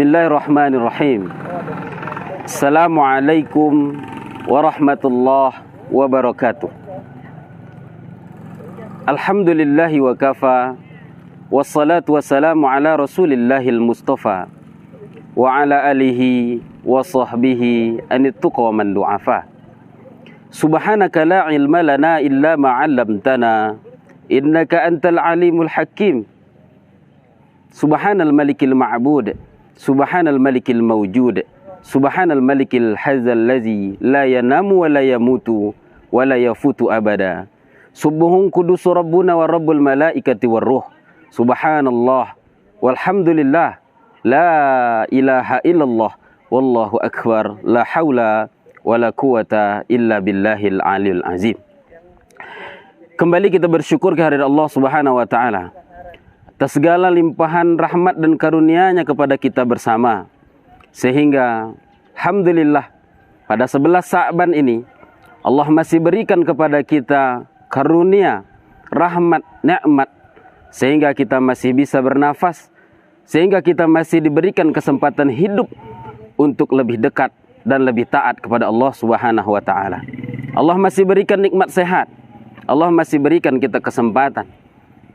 Bismillahirrahmanirrahim. Assalamualaikum warahmatullahi wabarakatuh. Alhamdulillahi wa kafa, wassalatu wassalamu ala rasulillahil mustafa, wa ala alihi wa sahbihi anittuqa wa man du'afa. Subhanaka la ilma lana illa ma'allamtana, innaka antal alimul hakim. Subhanal malikil ma'bud, subhanal malikil mawjud, subhanal malikil hazal lazi la yanamu wa la yamutu wa la yafutu abada. Subuhun kudus rabbuna wa rabbul malaikati war ruh. Subhanallah walhamdulillah la ilaha illallah wallahu akbar, la haula wa la quwata illa billahil aliyul azim. Kembali kita bersyukur kehadirat Allah Subhanahu wa taala atas segala limpahan rahmat dan karunia-Nya kepada kita bersama. Sehingga alhamdulillah pada 11 Sa'ban ini Allah masih berikan kepada kita karunia, rahmat, nikmat, sehingga kita masih bisa bernafas, sehingga kita masih diberikan kesempatan hidup untuk lebih dekat dan lebih taat kepada Allah Subhanahu wa taala. Allah masih berikan nikmat sehat. Allah masih berikan kita kesempatan.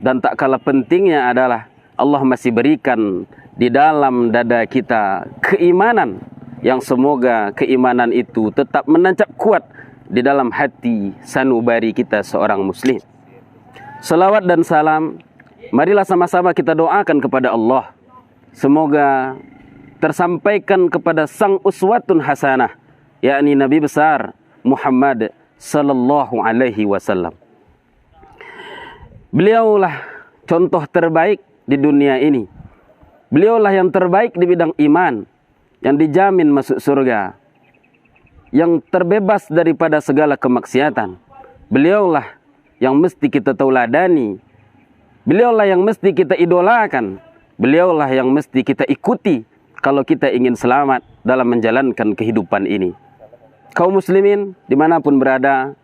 Dan tak kalah pentingnya adalah Allah masih berikan di dalam dada kita keimanan, yang semoga keimanan itu tetap menancap kuat di dalam hati sanubari kita seorang muslim. Salawat dan salam, marilah sama-sama kita doakan kepada Allah. Semoga tersampaikan kepada sang uswatun hasanah, yakni Nabi besar Muhammad sallallahu alaihi wasallam. Beliaulah contoh terbaik di dunia ini. Beliaulah yang terbaik di bidang iman, yang dijamin masuk surga, yang terbebas daripada segala kemaksiatan. Beliaulah yang mesti kita tauladani. Beliaulah yang mesti kita idolakan. Beliaulah yang mesti kita ikuti kalau kita ingin selamat dalam menjalankan kehidupan ini. Kaum muslimin dimanapun berada,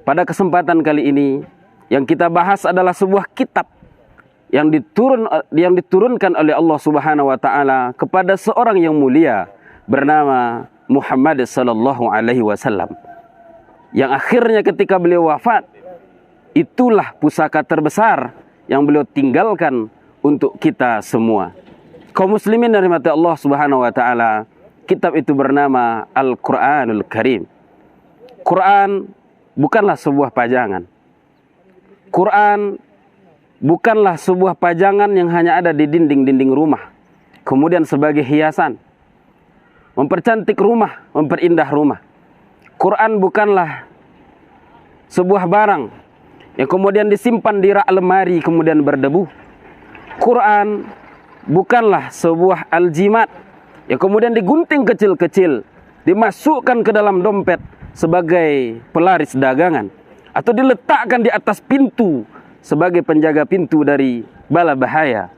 pada kesempatan kali ini yang kita bahas adalah sebuah kitab yang diturunkan oleh Allah Subhanahu wa taala kepada seorang yang mulia bernama Muhammad sallallahu alaihi wasallam. Yang akhirnya ketika beliau wafat, itulah pusaka terbesar yang beliau tinggalkan untuk kita semua. Kaum muslimin dari mata Allah Subhanahu wa taala, kitab itu bernama Al-Qur'anul Karim. Quran bukanlah sebuah pajangan. Quran bukanlah sebuah pajangan yang hanya ada di dinding-dinding rumah, kemudian sebagai hiasan, mempercantik rumah, memperindah rumah. Quran bukanlah sebuah barang yang kemudian disimpan di rak lemari kemudian berdebu. Quran bukanlah sebuah aljimat yang kemudian digunting kecil-kecil, dimasukkan ke dalam dompet sebagai pelaris dagangan, atau diletakkan di atas pintu sebagai penjaga pintu dari bala bahaya,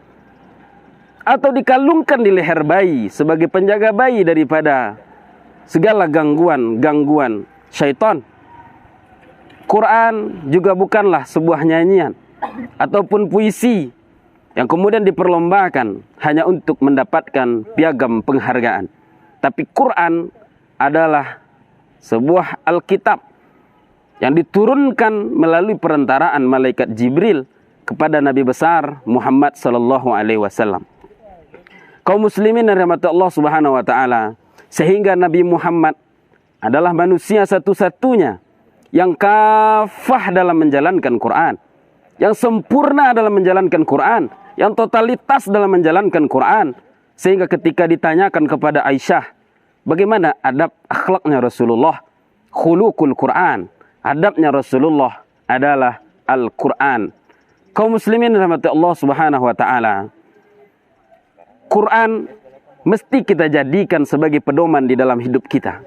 atau dikalungkan di leher bayi sebagai penjaga bayi daripada segala gangguan syaitan. Quran juga bukanlah sebuah nyanyian ataupun puisi yang kemudian diperlombakan hanya untuk mendapatkan piagam penghargaan. Tapi Quran adalah sebuah Alkitab yang diturunkan melalui perantaraan malaikat Jibril kepada Nabi besar Muhammad sallallahu alaihi wasallam. Kaum muslimin dari rahmat Allah Subhanahu wa taala, sehingga Nabi Muhammad adalah manusia satu-satunya yang kafah dalam menjalankan Quran, yang sempurna dalam menjalankan Quran, yang totalitas dalam menjalankan Quran. Sehingga ketika ditanyakan kepada Aisyah, bagaimana adab akhlaknya Rasulullah, khuluqul Quran, adabnya Rasulullah adalah Al-Quran. Kaum muslimin rahmati Allah Subhanahu wa taala, Quran mesti kita jadikan sebagai pedoman di dalam hidup kita.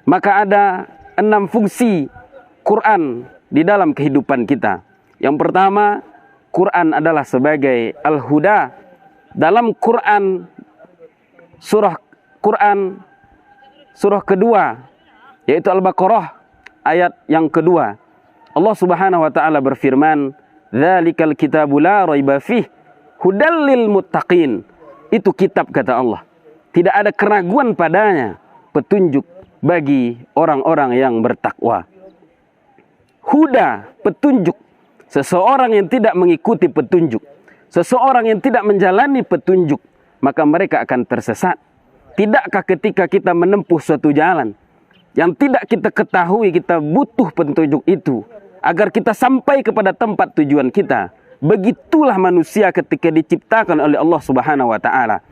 Maka ada 6 fungsi Quran di dalam kehidupan kita. Yang pertama, Quran adalah sebagai al-huda. Dalam Quran surah kedua, yaitu Al-Baqarah ayat yang kedua, Allah Subhanahu wa taala berfirman, "Dzalikal kitabu la raiba fih hudal lil muttaqin." Itu kitab, kata Allah. Tidak ada keraguan padanya. Petunjuk bagi orang-orang yang bertakwa. Huda, petunjuk. Seseorang yang tidak mengikuti petunjuk, seseorang yang tidak menjalani petunjuk, maka mereka akan tersesat. Tidakkah ketika kita menempuh suatu jalan yang tidak kita ketahui, kita butuh petunjuk itu agar kita sampai kepada tempat tujuan kita. Begitulah manusia ketika diciptakan oleh Allah Subhanahu wa taala.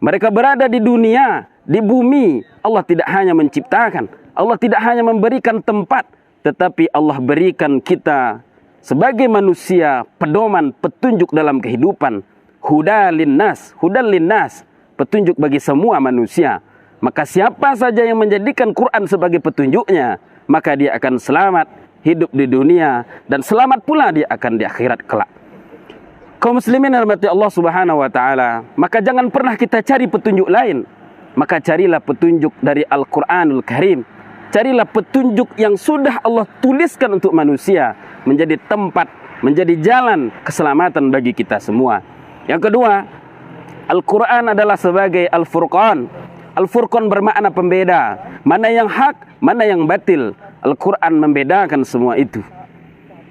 Mereka berada di dunia, di bumi. Allah tidak hanya menciptakan, Allah tidak hanya memberikan tempat, tetapi Allah berikan kita sebagai manusia pedoman, petunjuk dalam kehidupan. Huda linnas, hudal linnas, petunjuk bagi semua manusia. Maka siapa saja yang menjadikan Quran sebagai petunjuknya, maka dia akan selamat hidup di dunia dan selamat pula dia akan di akhirat kelak. Kaum muslimin yang dirahmati Allah Subhanahu wa taala, maka jangan pernah kita cari petunjuk lain. Maka carilah petunjuk dari Al-Qur'anul Karim. Carilah petunjuk yang sudah Allah tuliskan untuk manusia, menjadi tempat, menjadi jalan keselamatan bagi kita semua. Yang kedua, Al-Quran adalah sebagai Al-Furqan. Al-Furqan bermakna pembeda. Mana yang hak, mana yang batil. Al-Quran membedakan semua itu.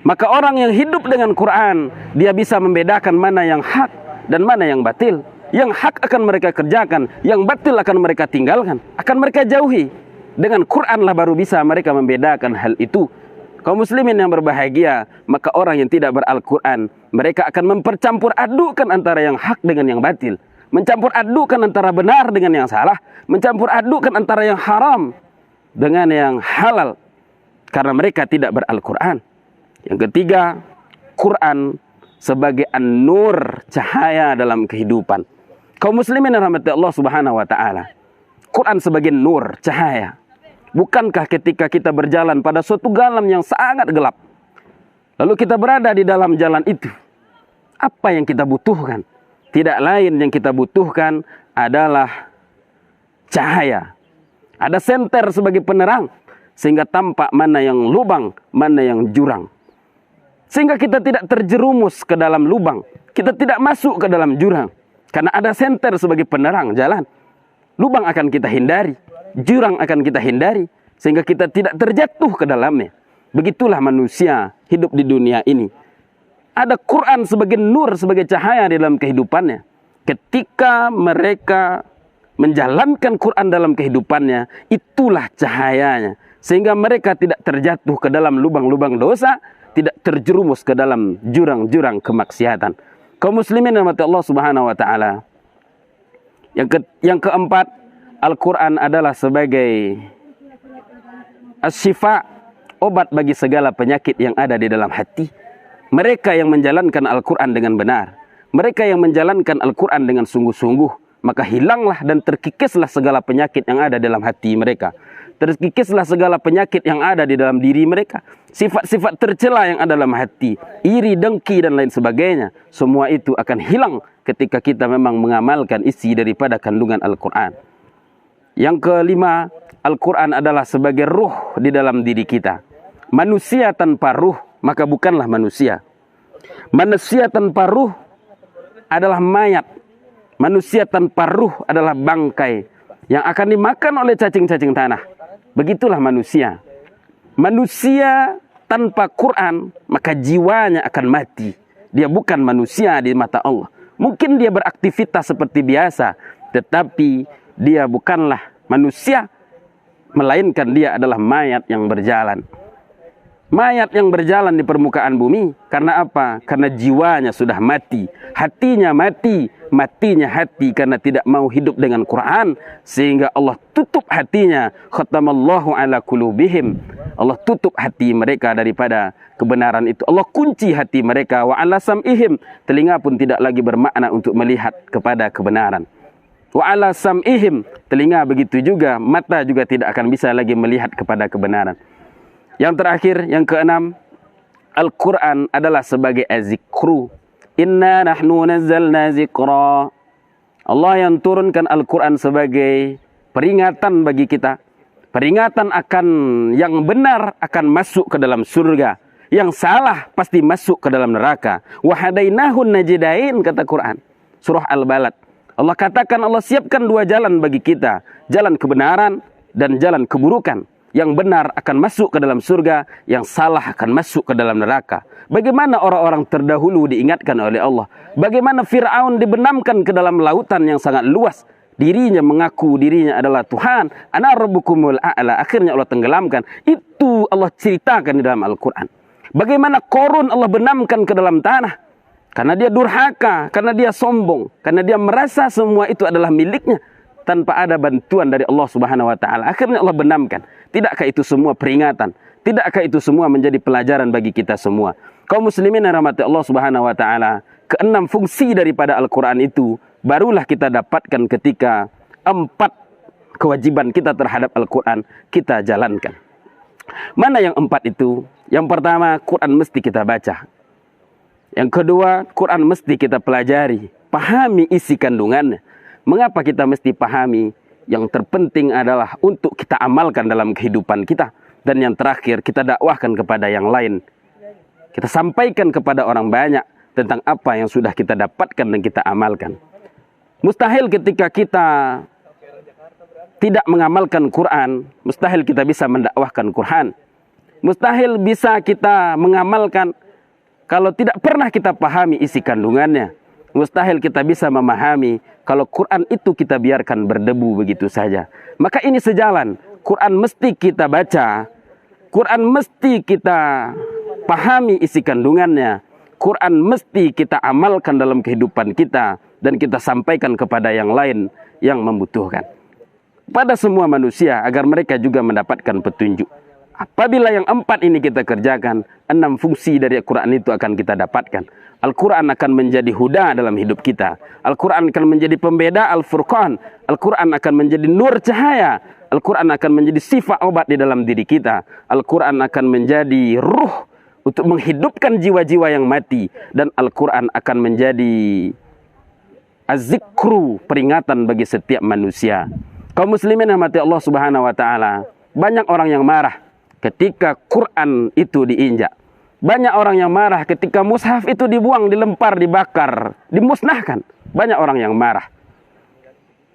Maka orang yang hidup dengan Quran, dia bisa membedakan mana yang hak dan mana yang batil. Yang hak akan mereka kerjakan, yang batil akan mereka tinggalkan, akan mereka jauhi. Dengan Quran lah baru bisa mereka membedakan hal itu. Kaum muslimin yang berbahagia, maka orang yang tidak beral-Quran, mereka akan mempercampur adukan antara yang hak dengan yang batil. Mencampur adukan antara benar dengan yang salah. Mencampur adukan antara yang haram dengan yang halal. Karena mereka tidak beral-Quran. Yang ketiga, Quran sebagai an-nur, cahaya dalam kehidupan. Kaum muslimin yang rahmati Allah Subhanahu wa taala. Quran sebagai nur, cahaya. Bukankah ketika kita berjalan pada suatu jalan yang sangat gelap, lalu kita berada di dalam jalan itu, apa yang kita butuhkan? Tidak lain yang kita butuhkan adalah cahaya. Ada senter sebagai penerang, sehingga tampak mana yang lubang, mana yang jurang. Sehingga kita tidak terjerumus ke dalam lubang, kita tidak masuk ke dalam jurang. Karena ada senter sebagai penerang jalan. Lubang akan kita hindari, jurang akan kita hindari, sehingga kita tidak terjatuh ke dalamnya. Begitulah manusia hidup di dunia ini. Ada Quran sebagai nur, sebagai cahaya di dalam kehidupannya. Ketika mereka menjalankan Quran dalam kehidupannya, itulah cahayanya. Sehingga mereka tidak terjatuh ke dalam lubang-lubang dosa, tidak terjerumus ke dalam jurang-jurang kemaksiatan. Kaum muslimin yang dirahmati Allah Subhanahu wa taala. Yang keempat, Al-Quran adalah sebagai as-syifa, obat bagi segala penyakit yang ada di dalam hati. Mereka yang menjalankan Al-Quran dengan benar, mereka yang menjalankan Al-Quran dengan sungguh-sungguh, maka hilanglah dan terkikislah segala penyakit yang ada dalam hati mereka. Terkikislah segala penyakit yang ada di dalam diri mereka. Sifat-sifat tercela yang ada dalam hati, iri, dengki dan lain sebagainya, semua itu akan hilang ketika kita memang mengamalkan isi daripada kandungan Al-Quran. Yang kelima, Al-Quran adalah sebagai ruh di dalam diri kita. Manusia tanpa ruh, maka bukanlah manusia. Manusia tanpa ruh adalah mayat. Manusia tanpa ruh adalah bangkai yang akan dimakan oleh cacing-cacing tanah. Begitulah manusia. Manusia tanpa Quran, maka jiwanya akan mati. Dia bukan manusia di mata Allah. Mungkin dia beraktivitas seperti biasa, tetapi dia bukanlah manusia, melainkan dia adalah mayat yang berjalan. Mayat yang berjalan di permukaan bumi. Karena apa? Karena jiwanya sudah mati. Hatinya mati. Matinya hati karena tidak mau hidup dengan Quran. Sehingga Allah tutup hatinya. Khatamallahu ala qulubihim. Allah tutup hati mereka daripada kebenaran itu. Allah kunci hati mereka. Wa ala sam'ihim. Telinga pun tidak lagi bermakna untuk melihat kepada kebenaran. Wa ala sam'ihim. Telinga begitu juga. Mata juga tidak akan bisa lagi melihat kepada kebenaran. Yang terakhir, yang keenam, Al-Quran adalah sebagai az-zikru. Inna nahnu nazzalna zikra. Allah yang turunkan Al-Quran sebagai peringatan bagi kita. Peringatan akan yang benar akan masuk ke dalam surga. Yang salah pasti masuk ke dalam neraka. Wa hadainahun najdain, kata Quran. Surah Al-Balad. Allah katakan Allah siapkan dua jalan bagi kita. Jalan kebenaran dan jalan keburukan. Yang benar akan masuk ke dalam surga, yang salah akan masuk ke dalam neraka. Bagaimana orang-orang terdahulu diingatkan oleh Allah. Bagaimana Fir'aun dibenamkan ke dalam lautan yang sangat luas. Dirinya mengaku dirinya adalah Tuhan. Ana rabbukumul a'la. Akhirnya Allah tenggelamkan. Itu Allah ceritakan di dalam Al-Quran. Bagaimana Korun Allah benamkan ke dalam tanah. Karena dia durhaka, karena dia sombong, karena dia merasa semua itu adalah miliknya. Tanpa ada bantuan dari Allah Subhanahu Wa Taala. Akhirnya Allah benamkan. Tidakkah itu semua peringatan? Tidakkah itu semua menjadi pelajaran bagi kita semua? Kaum muslimin yang rahmati Allah Subhanahu Wa Taala. Keenam fungsi daripada Al-Quran itu barulah kita dapatkan ketika 4 kewajiban kita terhadap Al-Quran kita jalankan. Mana yang 4 itu? Yang pertama, Quran mesti kita baca. Yang kedua, Quran mesti kita pelajari. Pahami isi kandungannya. Mengapa kita mesti pahami? Yang terpenting adalah untuk kita amalkan dalam kehidupan kita. Dan yang terakhir, kita dakwahkan kepada yang lain. Kita sampaikan kepada orang banyak tentang apa yang sudah kita dapatkan dan kita amalkan. Mustahil ketika kita tidak mengamalkan Quran, mustahil kita bisa mendakwahkan Quran. Mustahil bisa kita mengamalkan kalau tidak pernah kita pahami isi kandungannya. Mustahil kita bisa memahami kalau Quran itu kita biarkan berdebu begitu saja. Maka ini sejalan. Quran mesti kita baca. Quran mesti kita pahami isi kandungannya. Quran mesti kita amalkan dalam kehidupan kita. Dan kita sampaikan kepada yang lain yang membutuhkan. Pada semua manusia agar mereka juga mendapatkan petunjuk. Apabila yang 4 ini kita kerjakan, 6 fungsi dari Al-Quran itu akan kita dapatkan. Al-Quran akan menjadi huda dalam hidup kita. Al-Quran akan menjadi pembeda Al-Furqan. Al-Quran akan menjadi nur cahaya. Al-Quran akan menjadi sifat obat di dalam diri kita. Al-Quran akan menjadi ruh untuk menghidupkan jiwa-jiwa yang mati. Dan Al-Quran akan menjadi az-zikru, peringatan bagi setiap manusia. Kaum muslimin yang mati Allah Subhanahu Wa Taala, banyak orang yang marah ketika Quran itu diinjak. Banyak orang yang marah ketika mushaf itu dibuang, dilempar, dibakar, dimusnahkan. Banyak orang yang marah.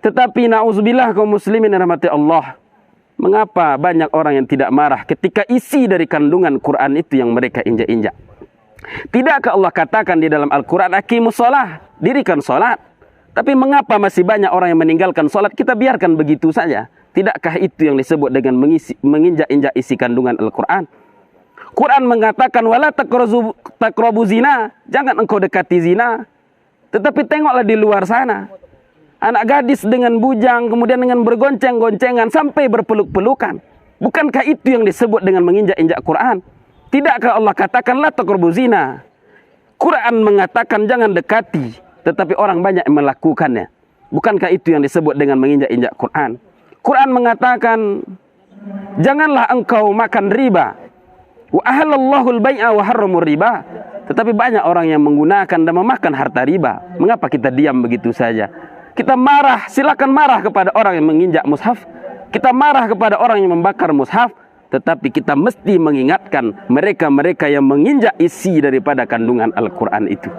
Tetapi na'udzubillah kaum muslimin yang rahmati Allah, mengapa banyak orang yang tidak marah ketika isi dari kandungan Quran itu yang mereka injak-injak? Tidakkah Allah katakan di dalam Al-Quran, aqimus shalah, dirikan salat? Tapi mengapa masih banyak orang yang meninggalkan salat? Kita biarkan begitu saja. Tidakkah itu yang disebut dengan menginjak-injak isi kandungan Al-Quran? Quran mengatakan wala taqrabu zina, jangan engkau dekati zina. Tetapi tengoklah di luar sana, anak gadis dengan bujang, kemudian dengan bergonceng-goncengan sampai berpeluk-pelukan. Bukankah itu yang disebut dengan menginjak-injak Quran? Tidakkah Allah katakan la taqrabu zina? Quran mengatakan jangan dekati, tetapi orang banyak yang melakukannya. Bukankah itu yang disebut dengan menginjak-injak Quran? Quran mengatakan janganlah engkau makan riba. Wa ahallallahu al-bai'a wa harramur riba. Tetapi banyak orang yang menggunakan dan memakan harta riba. Mengapa kita diam begitu saja? Kita marah, silakan marah kepada orang yang menginjak mushaf. Kita marah kepada orang yang membakar mushaf. Tetapi kita mesti mengingatkan mereka-mereka yang menginjak isi daripada kandungan Al-Quran itu.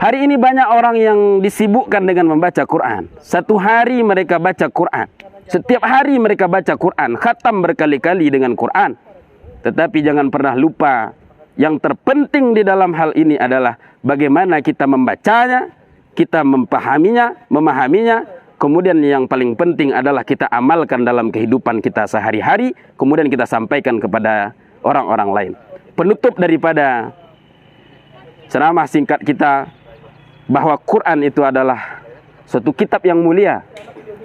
Hari ini banyak orang yang disibukkan dengan membaca Quran. Satu hari mereka baca Quran. Setiap hari mereka baca Quran. Khatam berkali-kali dengan Quran. Tetapi jangan pernah lupa, yang terpenting di dalam hal ini adalah bagaimana kita membacanya, kita memahaminya, kemudian yang paling penting adalah kita amalkan dalam kehidupan kita sehari-hari, kemudian kita sampaikan kepada orang-orang lain. Penutup daripada ceramah singkat kita, bahwa Quran itu adalah suatu kitab yang mulia,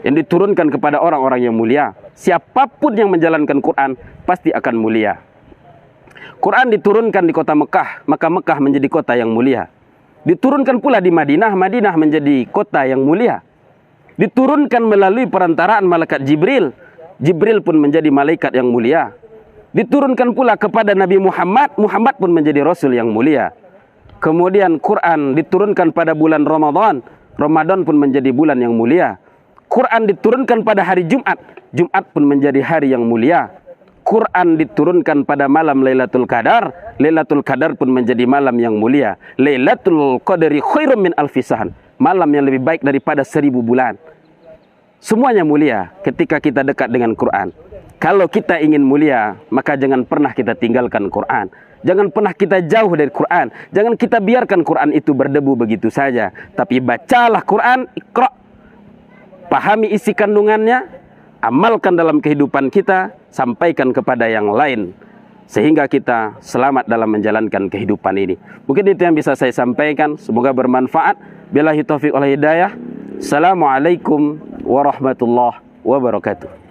yang diturunkan kepada orang-orang yang mulia. Siapapun yang menjalankan Quran pasti akan mulia. Quran diturunkan di kota Mekah, maka Mekah menjadi kota yang mulia. Diturunkan pula di Madinah, Madinah menjadi kota yang mulia. Diturunkan melalui perantaraan malaikat Jibril, Jibril pun menjadi malaikat yang mulia. Diturunkan pula kepada Nabi Muhammad, Muhammad pun menjadi rasul yang mulia. Kemudian Quran diturunkan pada bulan Ramadan, Ramadan pun menjadi bulan yang mulia. Quran diturunkan pada hari Jumat, Jumat pun menjadi hari yang mulia. Quran diturunkan pada malam Lailatul Qadar, Lailatul Qadar pun menjadi malam yang mulia. Lailatul Qadri khairum min alfi sahr. malam yang lebih baik daripada 1000 bulan. Semuanya mulia ketika kita dekat dengan Quran. Kalau kita ingin mulia, maka jangan pernah kita tinggalkan Quran. Jangan pernah kita jauh dari Quran. Jangan kita biarkan Quran itu berdebu begitu saja. Tapi bacalah Quran, Iqra. Pahami isi kandungannya, amalkan dalam kehidupan kita, sampaikan kepada yang lain, sehingga kita selamat dalam menjalankan kehidupan ini. Mungkin itu yang bisa saya sampaikan. Semoga bermanfaat. Billahi taufiq wal hidayah. Assalamualaikum warahmatullahi wabarakatuh.